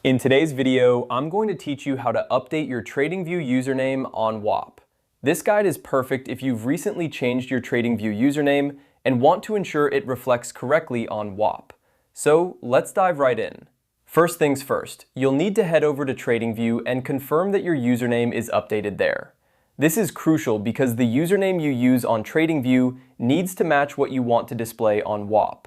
In today's video, I'm going to teach you how to update your TradingView username on Whop. This guide is perfect if you've recently changed your TradingView username and want to ensure it reflects correctly on Whop. So let's dive right in. First things first, you'll need to head over to TradingView and confirm that your username is updated there. This is crucial because the username you use on TradingView needs to match what you want to display on Whop.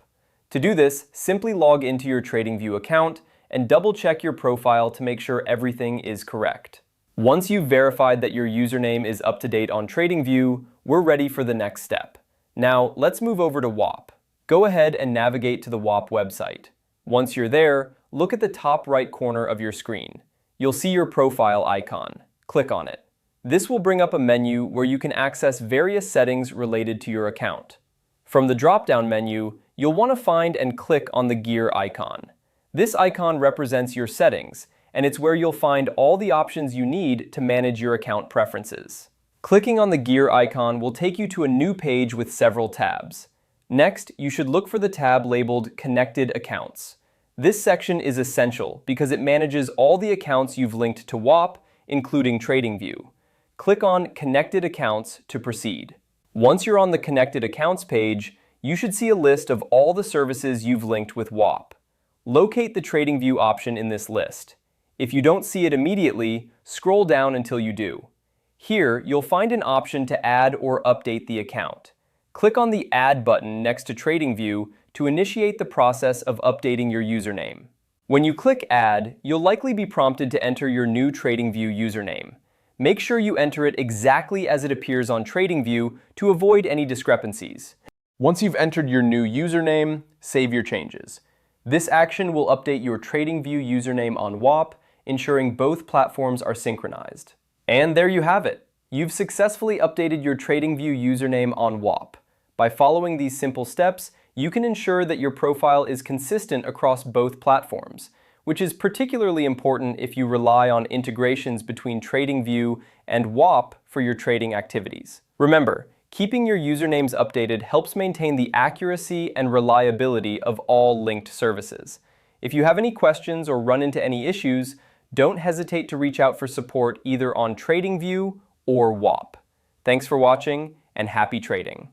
To do this, simply log into your TradingView account and double-check your profile to make sure everything is correct. Once you've verified that your username is up to date on TradingView, we're ready for the next step. Now, let's move over to Whop. Go ahead and navigate to the Whop website. Once you're there, look at the top right corner of your screen. You'll see your profile icon. Click on it. This will bring up a menu where you can access various settings related to your account. From the drop-down menu, you'll want to find and click on the gear icon. This icon represents your settings, and it's where you'll find all the options you need to manage your account preferences. Clicking on the gear icon will take you to a new page with several tabs. Next, you should look for the tab labeled Connected Accounts. This section is essential because it manages all the accounts you've linked to Whop, including TradingView. Click on Connected Accounts to proceed. Once you're on the Connected Accounts page, you should see a list of all the services you've linked with Whop. Locate the TradingView option in this list. If you don't see it immediately, scroll down until you do. Here, you'll find an option to add or update the account. Click on the Add button next to TradingView to initiate the process of updating your username. When you click Add, you'll likely be prompted to enter your new TradingView username. Make sure you enter it exactly as it appears on TradingView to avoid any discrepancies. Once you've entered your new username, save your changes. This action will update your TradingView username on Whop, ensuring both platforms are synchronized. And there you have it. You've successfully updated your TradingView username on Whop. By following these simple steps, you can ensure that your profile is consistent across both platforms, which is particularly important if you rely on integrations between TradingView and Whop for your trading activities. Remember, keeping your usernames updated helps maintain the accuracy and reliability of all linked services. If you have any questions or run into any issues, don't hesitate to reach out for support either on TradingView or Whop. Thanks for watching and happy trading.